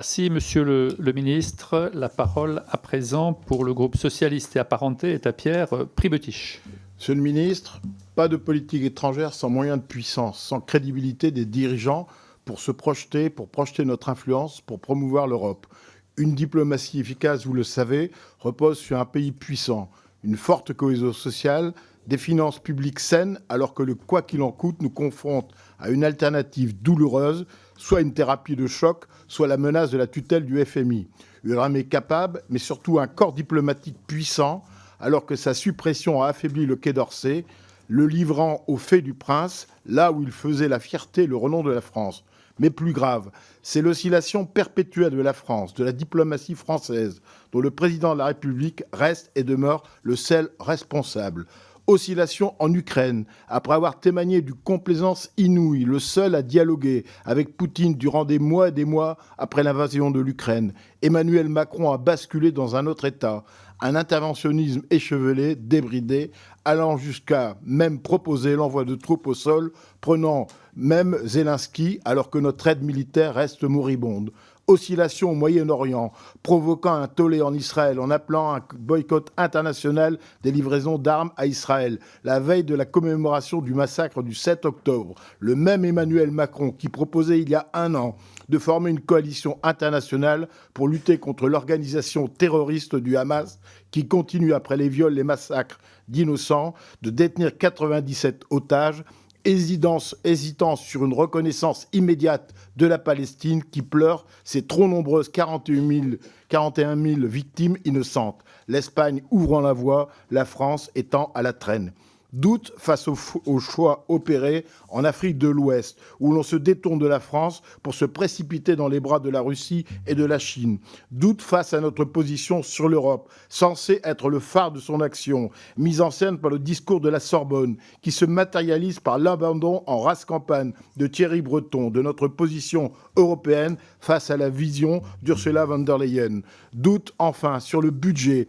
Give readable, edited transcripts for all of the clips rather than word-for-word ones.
Merci, Monsieur le ministre. La parole à présent pour le groupe socialiste et apparenté est à Pierre Pribetich. Monsieur le ministre, pas de politique étrangère sans moyens de puissance, sans crédibilité des dirigeants pour se projeter, pour projeter notre influence, pour promouvoir l'Europe. Une diplomatie efficace, vous le savez, repose sur un pays puissant, une forte cohésion sociale, des finances publiques saines, alors que le quoi qu'il en coûte nous confronte à une alternative douloureuse, soit une thérapie de choc, soit la menace de la tutelle du FMI. Une armée capable, mais surtout un corps diplomatique puissant, alors que sa suppression a affaibli le Quai d'Orsay, le livrant au fait du prince, là où il faisait la fierté et le renom de la France. Mais plus grave, c'est l'oscillation perpétuelle de la France, de la diplomatie française, dont le président de la République reste et demeure le seul responsable. Oscillation en Ukraine, après avoir témoigné d'une complaisance inouïe, le seul à dialoguer avec Poutine durant des mois et des mois après l'invasion de l'Ukraine. Emmanuel Macron a basculé dans un autre État, un interventionnisme échevelé, débridé, allant jusqu'à même proposer l'envoi de troupes au sol, prenant même Zelensky, alors que notre aide militaire reste moribonde. Oscillation au Moyen-Orient, provoquant un tollé en Israël en appelant un boycott international des livraisons d'armes à Israël. La veille de la commémoration du massacre du 7 octobre, le même Emmanuel Macron qui proposait il y a un an de former une coalition internationale pour lutter contre l'organisation terroriste du Hamas qui continue après les viols, les massacres d'innocents, de détenir 97 otages, hésitant sur une reconnaissance immédiate de la Palestine qui pleure ses trop nombreuses 41 000 victimes innocentes. L'Espagne ouvrant la voie, la France étant à la traîne. Doute face au choix opéré en Afrique de l'Ouest, où l'on se détourne de la France pour se précipiter dans les bras de la Russie et de la Chine. Doute face à notre position sur l'Europe, censée être le phare de son action, mise en scène par le discours de la Sorbonne, qui se matérialise par l'abandon en race campagne de Thierry Breton de notre position européenne face à la vision d'Ursula von der Leyen. Doute enfin sur le budget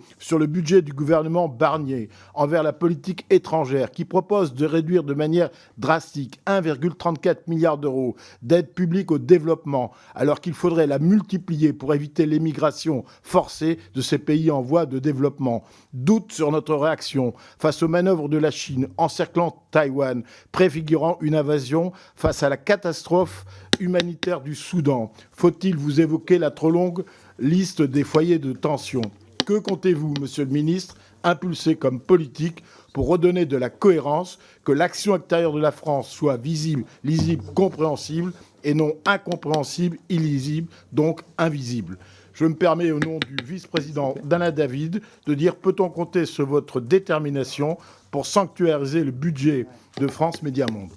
du gouvernement Barnier envers la politique étrangère, qui propose de réduire de manière drastique 1,34 milliard d'euros d'aide publique au développement, alors qu'il faudrait la multiplier pour éviter l'émigration forcée de ces pays en voie de développement. Doute sur notre réaction face aux manœuvres de la Chine encerclant Taïwan, préfigurant une invasion face à la catastrophe humanitaire du Soudan. Faut-il vous évoquer la trop longue liste des foyers de tension? Que comptez-vous, Monsieur le ministre, impulser comme politique pour redonner de la cohérence, que l'action extérieure de la France soit visible, lisible, compréhensible, et non incompréhensible, illisible, donc invisible. Je me permets, au nom du vice-président Dana David, de dire: peut-on compter sur votre détermination pour sanctuariser le budget de France Médias Monde?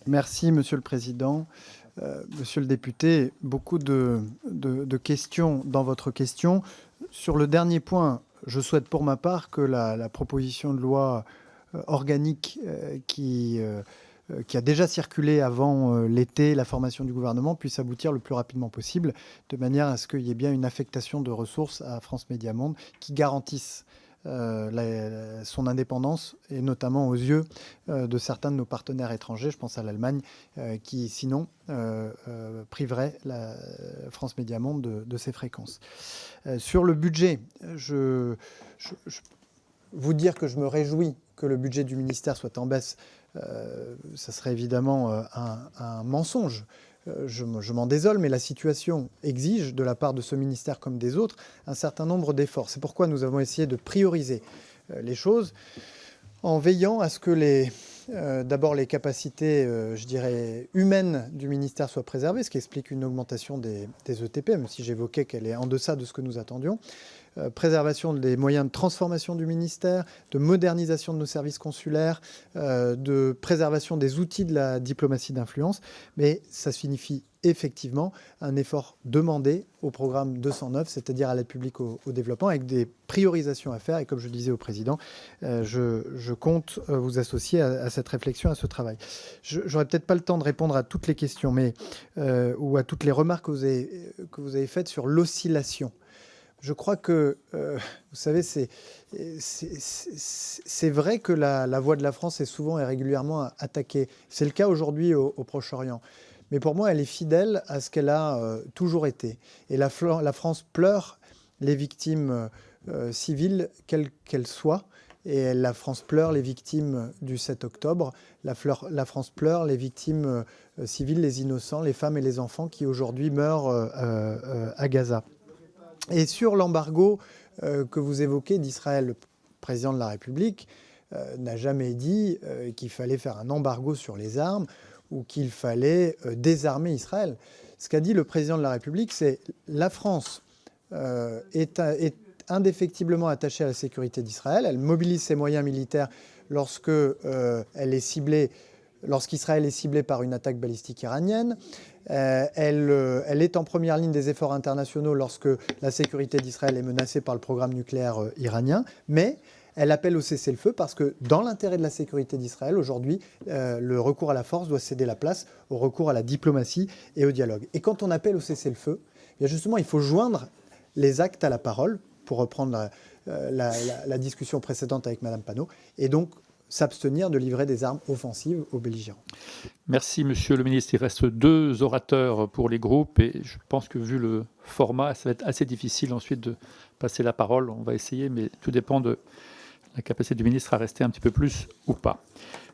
Merci, Monsieur le Président. Monsieur le député, beaucoup de questions dans votre question. Sur le dernier point, je souhaite pour ma part que la proposition de loi organique qui a déjà circulé avant l'été, la formation du gouvernement, puisse aboutir le plus rapidement possible, de manière à ce qu'il y ait bien une affectation de ressources à France Médias Monde qui garantisse son indépendance, et notamment aux yeux de certains de nos partenaires étrangers, je pense à l'Allemagne, qui sinon priverait la France Médias Monde de ses fréquences. Sur le budget, vous dire que je me réjouis que le budget du ministère soit en baisse, ça serait évidemment un mensonge. Je m'en désole, mais la situation exige de la part de ce ministère comme des autres un certain nombre d'efforts. C'est pourquoi nous avons essayé de prioriser les choses en veillant à ce que d'abord les capacités, je dirais, humaines du ministère soient préservées, ce qui explique une augmentation des ETP, même si j'évoquais qu'elle est en deçà de ce que nous attendions. Préservation des moyens de transformation du ministère, de modernisation de nos services consulaires, de préservation des outils de la diplomatie d'influence. Mais ça signifie effectivement un effort demandé au programme 209, c'est-à-dire à l'aide publique au développement, avec des priorisations à faire. Et comme je disais au Président, je compte vous associer à cette réflexion, à ce travail. J'aurais peut-être pas le temps de répondre à toutes les questions, ou à toutes les remarques que vous avez faites sur l'oscillation. Je crois que, vous savez, c'est vrai que la voix de la France est souvent et régulièrement attaquée. C'est le cas aujourd'hui au Proche-Orient. Mais pour moi, elle est fidèle à ce qu'elle a toujours été. Et la France pleure les victimes civiles, quelles qu'elles soient. Et la France pleure les victimes du 7 octobre. La France pleure les victimes civiles, les innocents, les femmes et les enfants qui aujourd'hui meurent à Gaza. Et sur l'embargo que vous évoquez d'Israël, le président de la République n'a jamais dit qu'il fallait faire un embargo sur les armes ou qu'il fallait désarmer Israël. Ce qu'a dit le président de la République, c'est la France est indéfectiblement attachée à la sécurité d'Israël. Elle mobilise ses moyens militaires lorsqu'Israël est ciblé par une attaque balistique iranienne. Elle est en première ligne des efforts internationaux lorsque la sécurité d'Israël est menacée par le programme nucléaire iranien. Mais elle appelle au cessez-le-feu parce que dans l'intérêt de la sécurité d'Israël, aujourd'hui, le recours à la force doit céder la place au recours à la diplomatie et au dialogue. Et quand on appelle au cessez-le-feu, bien justement, il faut joindre les actes à la parole, pour reprendre la discussion précédente avec Mme Panot, et donc s'abstenir de livrer des armes offensives aux belligérants. Merci, Monsieur le ministre. Il reste 2 orateurs pour les groupes et je pense que vu le format, ça va être assez difficile ensuite de passer la parole. On va essayer, mais tout dépend de la capacité du ministre à rester un petit peu plus ou pas.